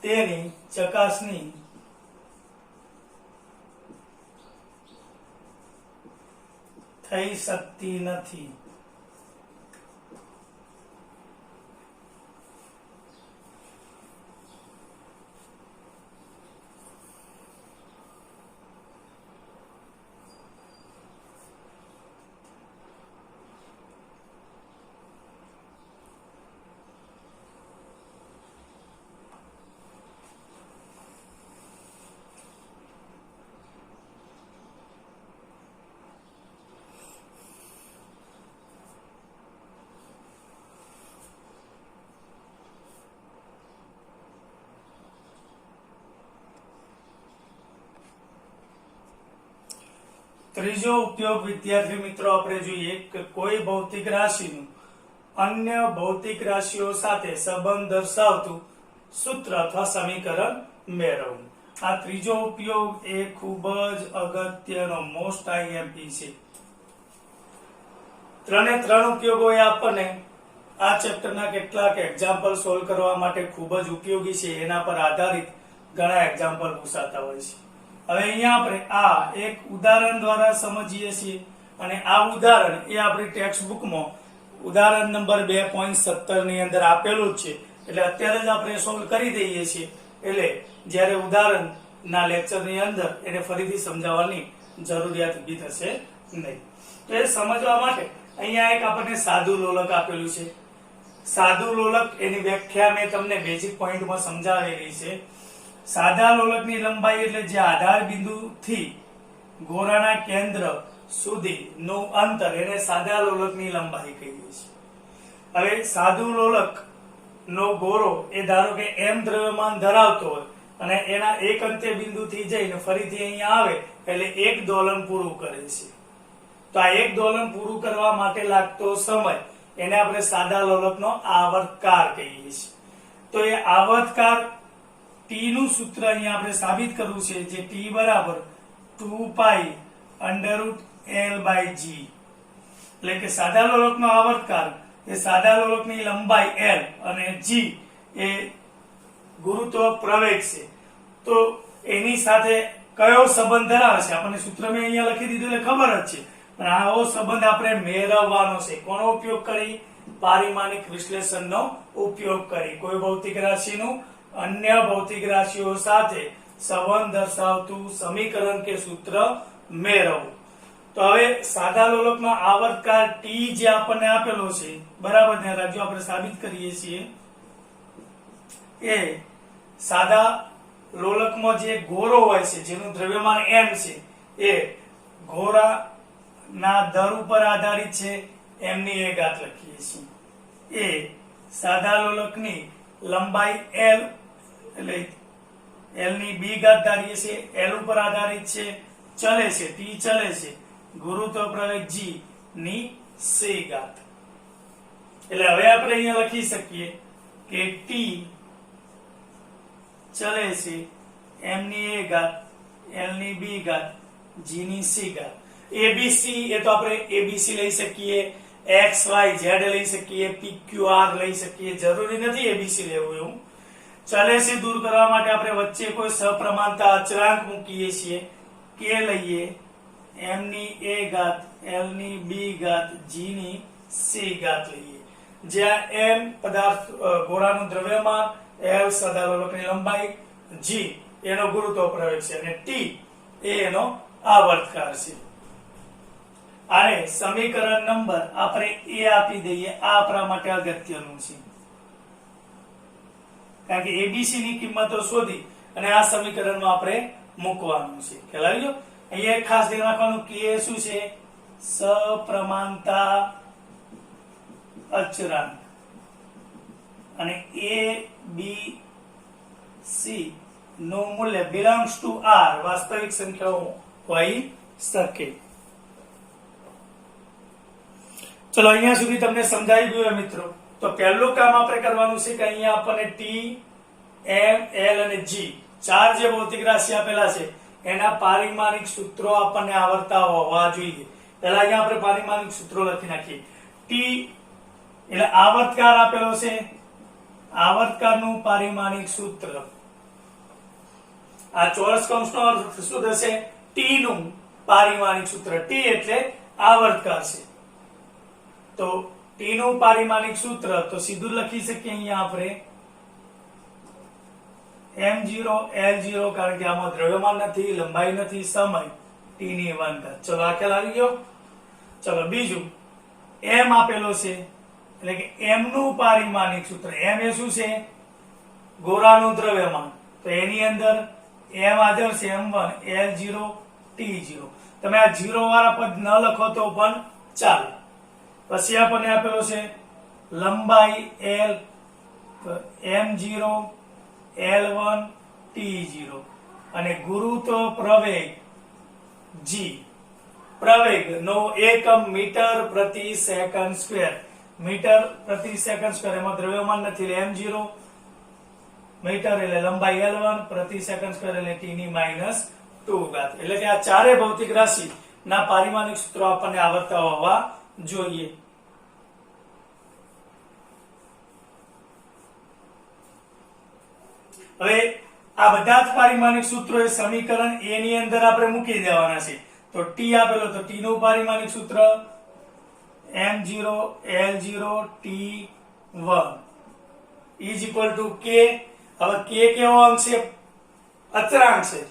તેની ચકાસણી થઈ શકતી નથી. ત્રીજો ઉપયોગ વિદ્યાર્થી મિત્રો આપણે જોઈએ કે કોઈ ભૌતિક રાશિનું અન્ય ભૌતિક રાશિઓ સાથે સંબંધ દર્શાવતું સૂત્ર અથવા સમીકરણ મેળવવું. આ ત્રીજો ઉપયોગ એ ખૂબ જ અગત્યનો મોસ્ટ આઈએમપી છે. ત્રણે ત્રણ ઉપયોગો એ આપણને આ ચેપ્ટરના કેટલાક એક્ઝામ્પલ સોલ્વ કરવા માટે ખૂબ જ ઉપયોગી છે. એના પર આધારિત ઘણા એક્ઝામ્પલ પૂછાતા હોય છે. હવે અહીંયા આપણે આ એક ઉદાહરણ દ્વારા સમજીએ છીએ અને આ ઉદાહરણ એ આપણી ટેક્સ્ટ બુકમાં ઉદાહરણ નંબર 2.17 ની અંદર આપેલું જ છે, એટલે અત્યારે જ આપણે સોલ્વ કરી દઈએ છીએ. એટલે જ્યારે ઉદાહરણના લેક્ચરની અંદર એને ફરીથી સમજાવવાની જરૂરિયાત ઊભી થશે નહીં. તો એ સમજવા માટે અહીંયા એક આપણને સાદું લોલક આપેલું છે. સાદું લોલક એની વ્યાખ્યા મેં તમને બેઝિક પોઈન્ટમાં સમજાવેલી છે. સાદા લોલકની લંબાઈ એટલે જે આધાર બિંદુથી ગોળાના કેન્દ્ર સુધીનું અંતર એને સાદા લોલકની લંબાઈ કહીએ છીએ. હવે સાદું લોલક નો ગોળો એ ધારો કે m દ્રવ્યમાન ધરાવતો હોય અને એના એક અંત્ય બિંદુથી જઈને ફરીથી અહીંયા આવે એટલે એક દોલન પૂરું કરે છે. તો આ એક દોલન પૂરું કરવા માટે લાગતો સમય એને આપણે સાદા લોલકનો આવર્તકાળ કહીએ છીએ. તો એ આવર્તકાળ t નું સૂત્ર અહીંયા આપણે સાબિત કરવું છે, જે t બરાબર 2 √L/g, એટલે કે સાદા લોલકનો આવર્તકાળ એ સાદા લોલકની લંબાઈ L અને g એ ગુરુત્વ પ્રવેગ છે. તો એની સાથે કયો સંબંધ ધરાવે છે આપણને સૂત્ર મેં અહીંયા લખી દીધું એટલે ખબર જ છે, પણ આવો સંબંધ આપણે મેળવવાનો છે. કોનો ઉપયોગ કરી? પારિમાણિક વિશ્લેષણનો ઉપયોગ કરી. કોઈ ભૌતિક રાશિનું અન્ય ભૌતિક રાશિઓ સાથે સંબંધ દર્શાવતું સમીકરણ કે સૂત્ર મેળવવું. તો હવે સાદા લોલકનો આવર્તકાળ t જે આપણને આપેલો છે, બરાબર ધ્યાન રાખજો, આપણે સાબિત કરીએ છીએ એ સાદા લોલકમાં જે ગોળો હોય છે જેનું દ્રવ્યમાન m છે એ ગોળાના દર ઉપર આધારિત છે, m ની એ ઘાત લખીએ છીએ. એ સાદા લોલકની લંબાઈ l એટલે l ની b ઘાત ધારીએ છીએ, l ઉપર આધારિત છે, ચલે છે, t ચલે છે, ગુરુત્વ પ્રવેગ g ની c ઘાત. એટલે હવે આપણે અહીંયા લખી શકીએ કે t ચલે છે, m ની a ઘાત, l ની b ઘાત, g ની c ઘાત. abc એ તો આપણે abc લઈ શકીએ, x y z લઈ શકીએ, p q r લઈ શકીએ, જરૂરી નથી abc લેવું એવું. ચલે છે દૂર કરવા માટે આપણે વચ્ચે કોઈ સપ્રમાણતા અચળાંક મૂકીએ છીએ, k લઈએ, m ની a ઘાત, l ની b ઘાત, g ની c ઘાત લઈએ. જ્યાં m પદાર્થ ગોળાનું દ્રવ્યમાન, l સાદા લોલકની લંબાઈ, g એનો ગુરુત્વ પ્રવેગ છે અને t એ એનો આવર્તકાળ છે. અને સમીકરણ નંબર આપણે એ આપી દઈએ, આ આપણા માટે અગત્યનું છે, કારણ કે abc ની કિંમતો શોધી અને આ સમીકરણમાં આપણે મૂકવાનું છે. ખ્યાલ આવી ગયો? અહીંયા ખાસ ધ્યાન રાખવાનું કે એ શું છે? સપ્રમાણતા અચળાંક. અને a b c નું મૂલ્ય belongs to r વાસ્તવિક સંખ્યાઓ હોઈ શકે. ચલો અહીંયા સુધી તમને સમજાઈ ગયું મિત્રો. તો પહેલું કામ આપણે કરવાનું છે કે અહીંયા આપણને t, m, l અને g ચાર જે ભૌતિક રાશિ આપેલા છે એના પારિમાણિક સૂત્રો આપણને આવડતા હોવા જોઈએ. પહેલા અહીંયા આપણે પારિમાણિક સૂત્રો લખી નાખીએ. t એટલે આવર્તકાળ આપેલો છે, આવર્તકાળનું પારિમાણિક સૂત્ર. આ ચોરસ કૌંસનો અર્થ શું થશે? t નું પારિમાણિક સૂત્ર. t એટલે આવર્તકાળ છે, તો t નું પારિમાણિક સૂત્ર તો સીધું લખી શકીએ અહીંયા આપણે m0 l0, કારણ કે આમાં દ્રવ્યમાન નથી, લંબાઈ નથી, સમય t ની 1 ઘાત. ચલો આ ખ્યાલ આવી ગયો. ચલો બીજું m આપેલો છે, એટલે કે m નું પારિમાણિક સૂત્ર. m એ શું છે? ગોળાનું દ્રવ્યમાન. તો એની અંદર m હાજર છે, m1 l0 t0. તમે આ 0 વાળા પદ ન લખો તો પણ ચાલે. પછી આપણને આપેલો છે લંબાઈ l, m0 l1 t0 અને ગુરુત્વ પ્રવેગ g. પ્રવેગ નો એકમ મીટર પ્રતિ સેકન્ડ સ્ક્વેર. મીટર પ્રતિ સેકન્ડ સ્ક્વેર, એમાં દ્રવ્યમાન નથી એટલે m0, મીટર એટલે લંબાઈ l1, પ્રતિ સેકન્ડ સ્ક્વેર એટલે t ની -2 ઘાત. એટલે કે આ ચારે ભૌતિક રાશિ ના પારિમાણિક સૂત્રો આપણને આવડતા હોવા જોઈએ. હવે આ બધા જ પારિમાણિક સૂત્રો એ સમીકરણ a ની અંદર આપણે મૂકી દેવાના છે. તો t આપેલો તો t નું પારિમાણિક સૂત્ર m0 l0 t1 is equal to k. હવે k કેવો અંક છે? અચળાંક છે,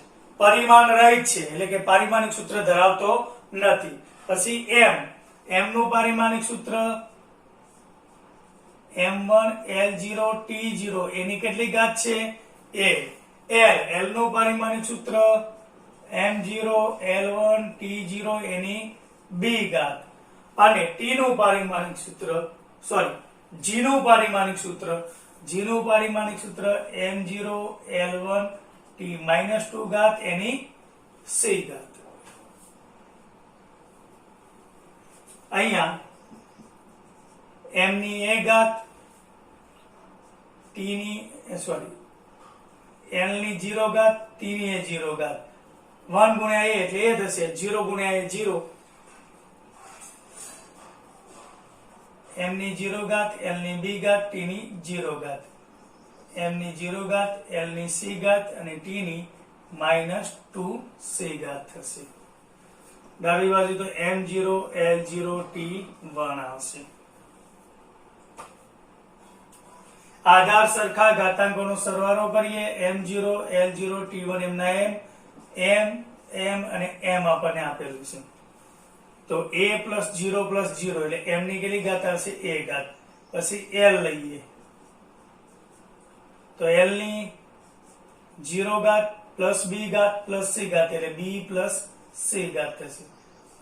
પરિમાણ રહિત છે, એટલે કે પારિમાણિક સૂત્ર ધરાવતો નથી. પછી m નું પારિમાણિક સૂત્ર m1 l0 t0 એની કેટલી ઘાત છે? a. l નું પારિમાણિક સૂત્ર m0 l1 t0 એની b ઘાત. અને t નું પારિમાણિક સૂત્ર g નું પારિમાણિક સૂત્ર m0 l1 t -2 ઘાત એની c ઘાત. અહીંયા m ની a ઘાત t ની l ની 0 ઘાત t ની a 0 ઘાત 1 ગુણ્યા a એટલે a થશે, 0 ગુણ્યા a 0, m ની 0 ઘાત l ની b ઘાત t ની 0 ઘાત, m ની 0 ઘાત l ની c ઘાત અને t ની -2c ઘાત થશે. ડાબી બાજુ તો m0 l0 t1 આવશે. આધાર સરખા ઘાતાંકોનો સરવાળો કરીએ. m0 l0 t1 એમના m અને m આપણને આપેલું છે. તો a + 0 + 0 એટલે m ની કેટલી ઘાત આવશે? a ઘાત. પછી l લઈએ તો l ની 0 ઘાત + b ઘાત + c ઘાત એટલે b + c ઘાત થશે.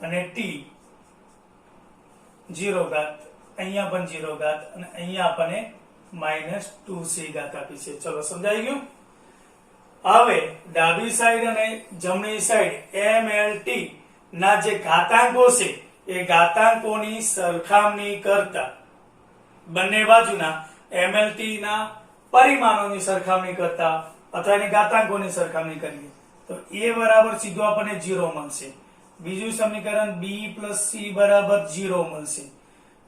અને t 0 ઘાત, અહીંયા પણ 0 ઘાત અને અહીંયા આપણને -2c ઘાત આપી છે. ચલો સમજાઈ ગયું? હવે ડાબી સાઈડ અને જમણી સાઈડ m l t ના જે ઘાતાંકો છે એ ઘાતાંકોની સરખામણી કરતા બંને બાજુના mlt ના પરિમાણોની સરખામણી કરતા અથવા એની ઘાતાંકોની સરખામણી કરીએ તો a બરાબર સીધો આપણને 0 મળશે. બીજું સમીકરણ b + c બરાબર 0 મળશે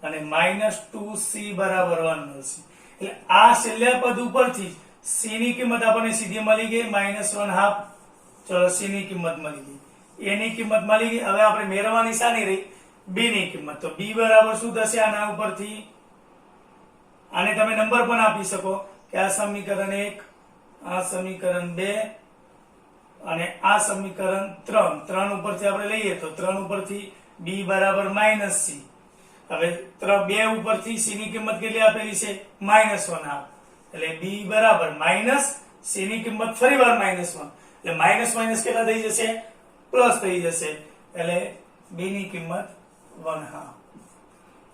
અને -2c બરાબર 1 મળશે. એટલે આ છેલ્લા પદ ઉપરથી c ની કિંમત આપણને સીધી મળી ગઈ -1/2. ચલો c ની કિંમત મળી ગઈ, a ની કિંમત મળી ગઈ. હવે આપણે મેળવવાની શાની રહી? b ની કિંમત. તો b બરાબર શું થશે આના ઉપરથી? આને તમે નંબર પણ આપી શકો કે આ સમીકરણ 1, આ સમીકરણ 2 અને આ સમીકરણ 3. 3 ઉપરથી આપણે લઈએ તો 3 ઉપરથી b બરાબર -c. હવે 2 ઉપરથી c ની કિંમત કેટલી આપેલી છે? -1/2. એટલે b બરાબર c ની કિંમત ફરીવાર -1 એટલે માઇનસ કેટલા થઈ જશે? પ્લસ થઈ જશે. એટલે b ની કિંમત 1/2.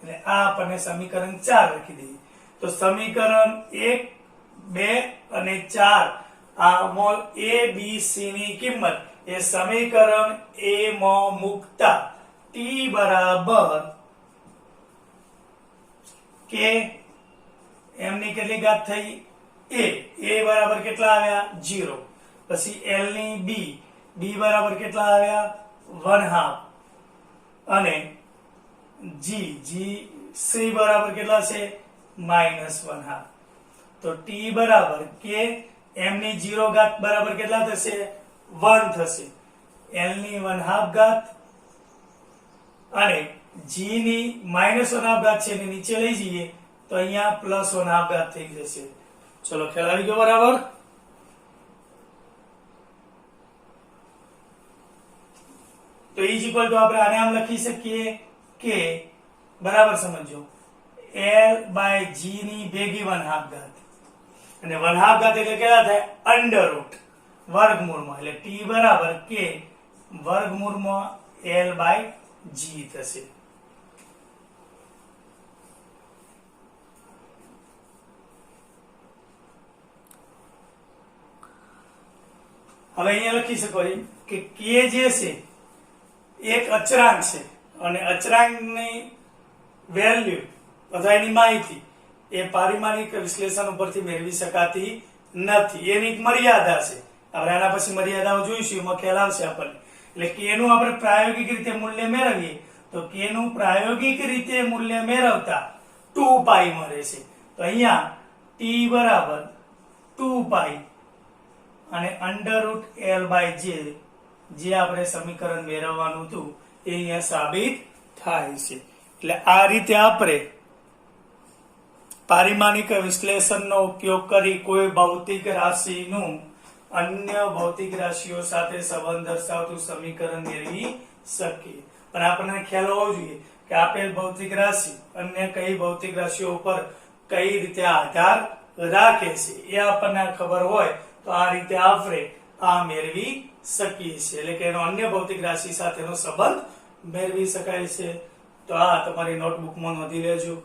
એટલે આ આપણને સમીકરણ 4 લખી દઈએ. તો સમીકરણ 1, 2 અને 4 આ a b c ની કિંમત એ સમીકરણ a માં મૂકતા t બરાબર k m ની કેટલી ઘાત થઈ? a બરાબર કેટલા આવ્યા? 0. પછી l ની b બરાબર કેટલા આવ્યા? 1/2 અને g c બરાબર કેટલા છે? -1/2. તો t બરાબર k m ની 0 ઘાત બરાબર કેટલા થશે? 1 થશે. l ની 1/2 ઘાત અને g ની -1/2 ઘાત છે એને નીચે લઈ જઈએ તો અહીંયા +1/2 ઘાત થઈ જશે. ચલો ખ્યાલ આવી ગયો બરાબર? તો = આપણે આને આમ લખી શકીએ કે બરાબર સમજો l/g ની ભેગી 1/2 ઘાત અને 1/2 ઘાત એટલે કેટલા થાય? √ વર્ગમૂળમાં. એટલે t બરાબર k વર્ગમૂળમાં l/g થશે. હવે અહીંયા લખી શકો કે k જે છે એક અચળાંક છે અને અચળાંકની વેલ્યુ અથવા એની માહિતી એ પારિમાણિક વિશ્લેષણ ઉપરથી મેળવી શકાતી નથી. એની એક મર્યાદા છે. આપણે આના પછી મર્યાદાઓ જોઈશું, એમાં ખ્યાલ આવશે આપણને. એટલે k નું આપણે પ્રાયોગિક રીતે મૂલ્ય મેળવીએ તો k નું પ્રાયોગિક રીતે મૂલ્ય મેળવતા 2π મળે છે. તો અહીંયા t બરાબર 2π અને √L/J જે આપણે સમીકરણ મેળવવાનું હતું એ અહીંયા સાબિત થાય છે. એટલે આ રીતે આપણે પારિમાણિક વિશ્લેષણનો ઉપયોગ કરી કોઈ ભૌતિક રાશિનું અન્ય ભૌતિક રાશિઓ સાથે સંબંધ દર્શાવતું સમીકરણ મેળવી શકીએ. પણ આપણને ખ્યાલ હોવો જોઈએ કે આપેલ ભૌતિક રાશિ અન્ય કઈ ભૌતિક રાશિઓ ઉપર કઈ રીતે આધાર રાખે છે એ આપણને ખબર હોય તો આ રીતે આપણે આ મેળવી શકીએ છીએ. એટલે કે એનો અન્ય ભૌતિક રાશિ સાથેનો સંબંધ મેળવી શકાય છે. તો આ તમારી નોટબુકમાં નોંધી લેજો.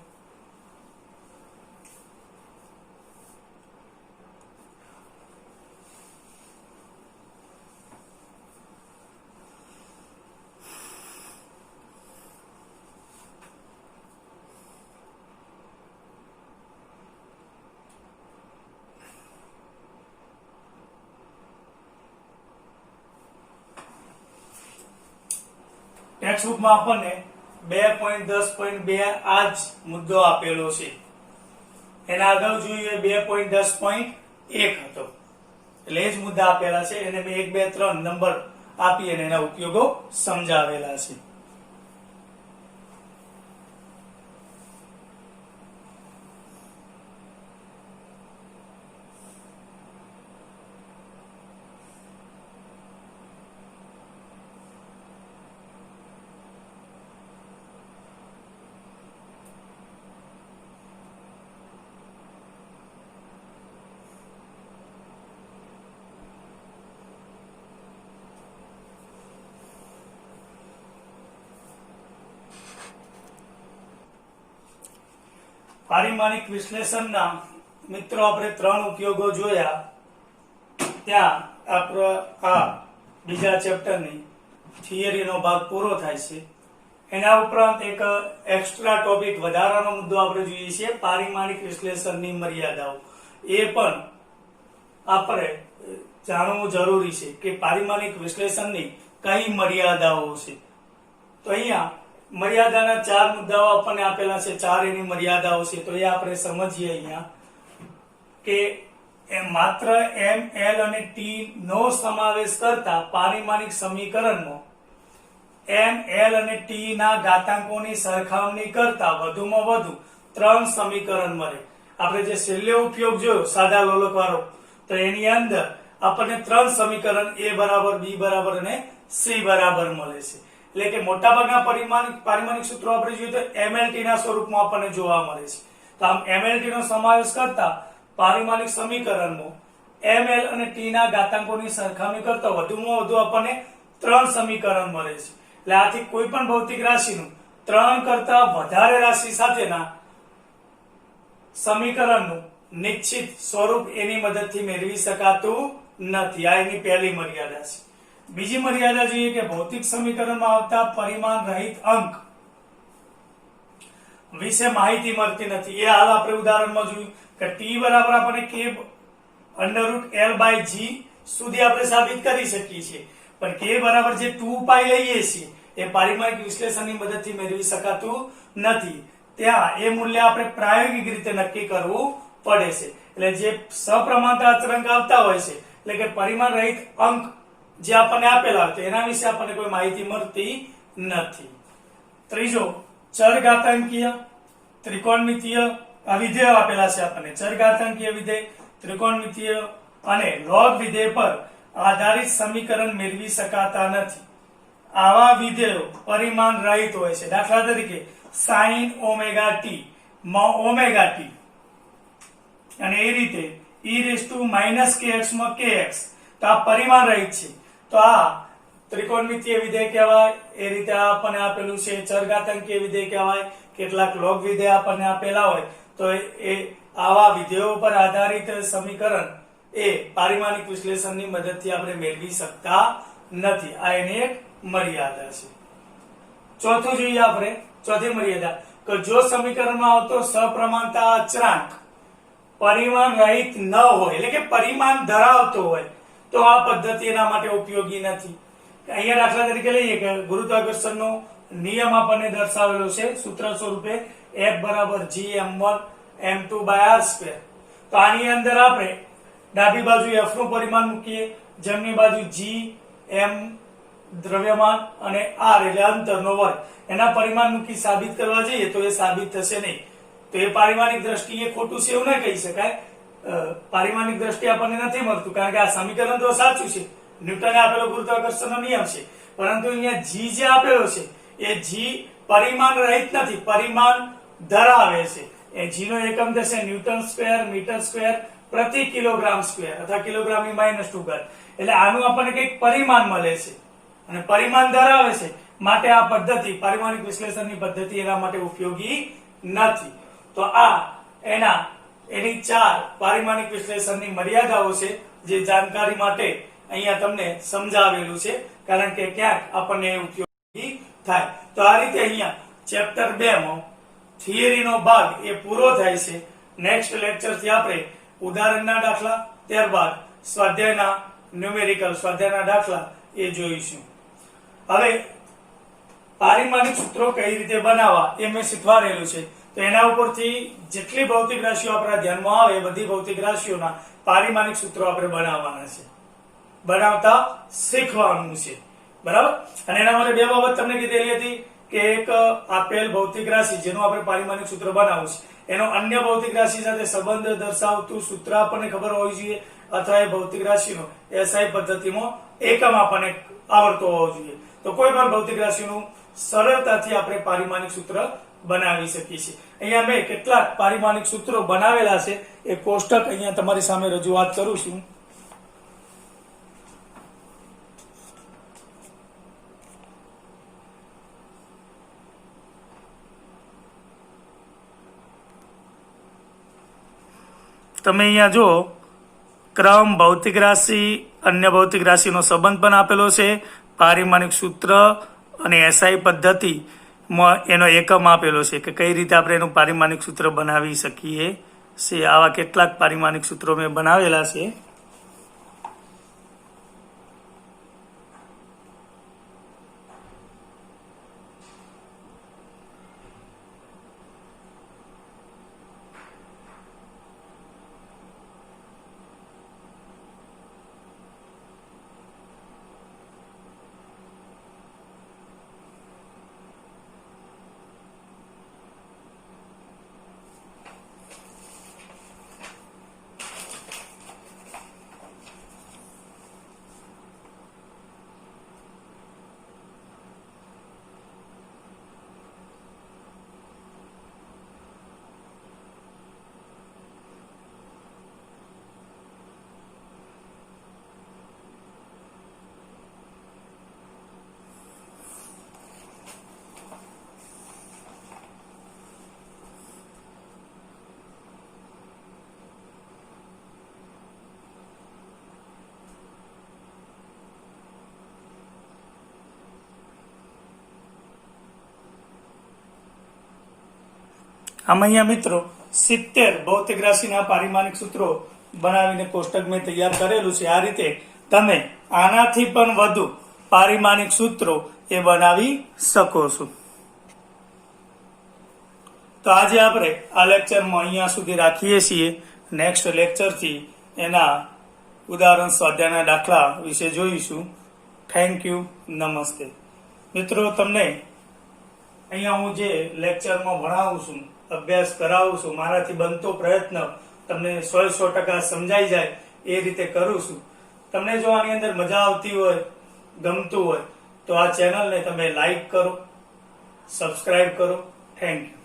ટેક્સ્ટબુકમાં આપણને 2.10.2 આ જ મુદ્દો આપેલો છે. એના અગાઉ જોઈએ 2.10.1 હતો. એટલે એ જ મુદ્દા આપેલા છે. એને મેં 1, 2, 3 નંબર આપી અને એના ઉપયોગો સમજાવેલા છે. પારિમાણિક વિશ્લેષણના મિત્રો આપણે 3 ઉપયોગો જોયા. ત્યાં આપણે આ બીજા ચેપ્ટરની થિયરીનો ભાગ પૂરો થાય છે. એના ઉપરાંત એક એક્સ્ટ્રા ટોપિક વધારાનો મુદ્દો આપણે જોઈએ છીએ પારિમાણિક વિશ્લેષણની મર્યાદાઓ. એ પણ આપણે જાણવું જરૂરી છે કે પારિમાણિક વિશ્લેષણની કઈ મર્યાદાઓ છે. તો અહીંયા મર્યાદાના 4 મુદ્દાઓ આપણને આપેલા છે. 4 એની મર્યાદાઓ છે. તો એ આપણે સમજીએ અહીંયા કે માત્ર m, l અને t નો સમાવેશ કરતા પારિમાણિક સમીકરણમાં m, l અને t ના ઘાતાંકોની સરખામણી કરતા વધુમાં વધુ 3 સમીકરણ મળે. આપણે જે છેલ્લે ઉપયોગ જોયો સાદા લોલક વાળો, તો એની અંદર આપણને 3 સમીકરણ a બરાબર, b બરાબર અને c બરાબર મળે છે. એટલે કે મોટાભાગના પારિમાણિક સૂત્રો આપણે જોઈએ તો MLT ના સ્વરૂપમાં આપણને જોવા મળે છે. તો આમ MLT નો સમાવેશ કરતા પારિમાણિક સમીકરણમાં ML અને t ના ઘાતાંકોની સરખામણી કરતા વધુમાં વધુ આપણને 3 સમીકરણ મળે છે. એટલે આથી કોઈ પણ ભૌતિક રાશિનું 3 કરતા વધારે રાશિ સાથેના સમીકરણનું નિશ્ચિત સ્વરૂપ એની મદદથી મેળવી શકાતું નથી. આ એની પહેલી મર્યાદા છે. બીજી મર્યાદા જોઈએ કે ભૌતિક સમીકરણમાં આવતા પરિમાણ રહિત અંક વિશે માહિતી મળતી નથી. એ હાલ આપણે ઉદાહરણમાં જોયું કે t બરાબર આપણે k √L/G સુધી આપણે સાબિત કરી શકીએ છીએ. પણ k બરાબર જે 2π લઈએ છીએ એ પારિમાણિક વિશ્લેષણની મદદથી મેળવી શકાતું નથી. ત્યાં એ મૂલ્ય આપણે પ્રાયોગિક રીતે નક્કી કરવું પડે છે. એટલે જે સપ્રમાણતા અચળાંક આવતા હોય છે, એટલે કે પરિમાણ રહિત અંક જે આપણને આપેલા હોય એના વિશે આપણને કોઈ માહિતી મળતી નથી. ત્રીજો, ચરઘાતાંકીય ત્રિકોણમિતીય વિધેયો આપેલા છે આપણને. ચરઘાતાંકીય વિધેય, ત્રિકોણમિતીય અને લોગ વિધેય પર આધારિત સમીકરણ મેળવી શકાતા નથી. આવા વિધેયો પરિમાણ રહિત હોય છે. દાખલા તરીકે sin ωt માં ωt અને એ રીતે e−kx માં kx, તો આ પરિમાણ રહિત છે. તો આ ત્રિકોણમિતીય વિધેય કહેવાય. એ રીતે આપણને આપેલું છે. ચરઘાતાંકીય વિધેય કહેવાય. કેટલાક લોગ વિધેય આપણને આપેલા હોય તો એ આવા વિધેયો પર આધારિત સમીકરણ એ પારિમાણિક વિશ્લેષણની મદદથી આપણે મેળવી શકતા નથી. આ એની એક મર્યાદા છે. ચોથું જોઈએ આપણે, ચોથી મર્યાદા કે જો સમીકરણમાં આવતો સપ્રમાણતા અચળાંક પરિમાણ રહિત ન હોય, એટલે કે પરિમાણ ધરાવતો હોય, તો આ પદ્ધતિ એના માટે ઉપયોગી નથી. અહીંયા દાખલા તરીકે લઈએ કે ગુરુત્વાકર્ષણનો નિયમ આપણને દર્શાવેલો છે સૂત્ર સ્વરૂપે F = G m1 m2/r². તો આની અંદર આપણે ડાબી બાજુ એફ નું પરિમાણ મૂકીએ, જમણી બાજુ જી એમ દ્રવ્યમાન અને આર એટલે અંતરનો વર્ગ એના પરિમાણ મૂકી સાબિત કરવા જઈએ તો એ સાબિત થશે નહીં. તો એ પારિમાણિક દ્રષ્ટિએ ખોટું છે એવું ના કહી શકાય. પારિમાણિક દ્રષ્ટિએ આપણને નથી મળતું કારણ કે આ સમીકરણ તો સાચું છે, ન્યૂટને આપેલો ગુરુત્વાકર્ષણનો નિયમ છે, પરંતુ અહીંયા જી જે આપેલો છે એ જી પરિમાણ રહિત નથી, પરિમાણ ધરાવે છે. એ જી નો એકમ થશે ન્યૂટન સ્ક્વેર મીટર સ્ક્વેર પ્રતિ કિલોગ્રામ સ્ક્વેર અથવા કિલોગ્રામની -2 ઘાત. એટલે આનું આપણને કંઈક પરિમાણ મળે છે અને પરિમાણ ધરાવે છે, માટે આ પદ્ધતિ પારિમાણિક વિશ્લેષણની પદ્ધતિ એના માટે ઉપયોગી નથી. તો આ એની 4 પારિમાણિક વિશ્લેષણની મર્યાદાઓ છે જે જાણકારી માટે અહીંયા તમને સમજાવેલું છે કારણ કે ક્યાંક આપણને એ ઉપયોગી થાય. તો આ રીતે અહીંયા ચેપ્ટર 2 માં થિયરીનો ભાગ એ પૂરો થાય છે. નેક્સ્ટ લેક્ચરથી આપણે ઉદાહરણના દાખલા ત્યારબાદ સ્વાધ્યાયના ન્યુમેરિકલ સ્વાધ્યાયના દાખલા એ જોઈશું. હવે પારિમાણિક સૂત્રો કઈ રીતે બનાવવા એ મેં શીખવાડેલું છે. તો એના ઉપરથી જેટલી ભૌતિક રાશિઓ આપણા ધ્યાનમાં આવે એ બધી ભૌતિક રાશિઓના પારિમાણિક સૂત્રો આપણે બનાવવાના છે, બનાવતા શીખવાનું છે. બરાબર. અને એના માટે બે બાબત તમને કીધેલી હતી કે એક આપેલ ભૌતિક રાશિ જેનું આપણે પારિમાણિક સૂત્ર બનાવવું છે એનો અન્ય ભૌતિક રાશિ સાથે સંબંધ દર્શાવતું સૂત્ર આપણને ખબર હોવી જોઈએ અથવા એ ભૌતિક રાશિનો એસઆઈ પદ્ધતિમાં એકમ આપણને આવડતો હોવો જોઈએ. તો કોઈ પણ ભૌતિક રાશિનું સરળતાથી આપણે પારિમાણિક સૂત્ર બનાવી શકીએ છીએ. અહીંયા મેં કેટલાક પારિમાણિક સૂત્રો બનાવેલા છે એ કોષ્ટક અહીંયા તમારી સામે રજૂઆત કરું છું. તમે અહીંયા જો ક્રમ, ભૌતિક રાશિ, અન્ય ભૌતિક રાશિનો સંબંધ પણ આપેલો છે, પારિમાણિક સૂત્ર અને એસઆઈ પદ્ધતિમાં એનો એકમ આપેલો છે કે કઈ રીતે આપણે એનું પારિમાણિક સૂત્ર બનાવી શકીએ છે. આવા કેટલાક પારિમાણિક સૂત્રો મેં બનાવેલા છે. આમ અહીંયા મિત્રો 70 ભૌતિક રાશિના પારિમાણિક સૂત્રો બનાવીને કોષ્ટક મેં તૈયાર કરેલું છે. આ રીતે તમે આનાથી પણ વધુ પારિમાણિક સૂત્રો એ બનાવી શકો છો. તો આજે આપણે આ લેક્ચરમાં અહીંયા સુધી રાખીએ છીએ. નેક્સ્ટ લેક્ચરથી એના ઉદાહરણ સ્વાધ્યાયના દાખલા વિશે જોઈશું. Thank you. નમસ્તે. મિત્રો તમને અહીંયા હું જે લેક્ચરમાં ભણાવું છું, અભ્યાસ કરાવું છું, મારાથી બનતો પ્રયત્ન તમને 100% સમજાઈ જાય એ રીતે કરું છું. તમને જો આની અંદર મજા આવતી હોય, ગમતું હોય તો આ ચેનલને તમે લાઈક કરો, સબસ્ક્રાઇબ કરો. Thank you.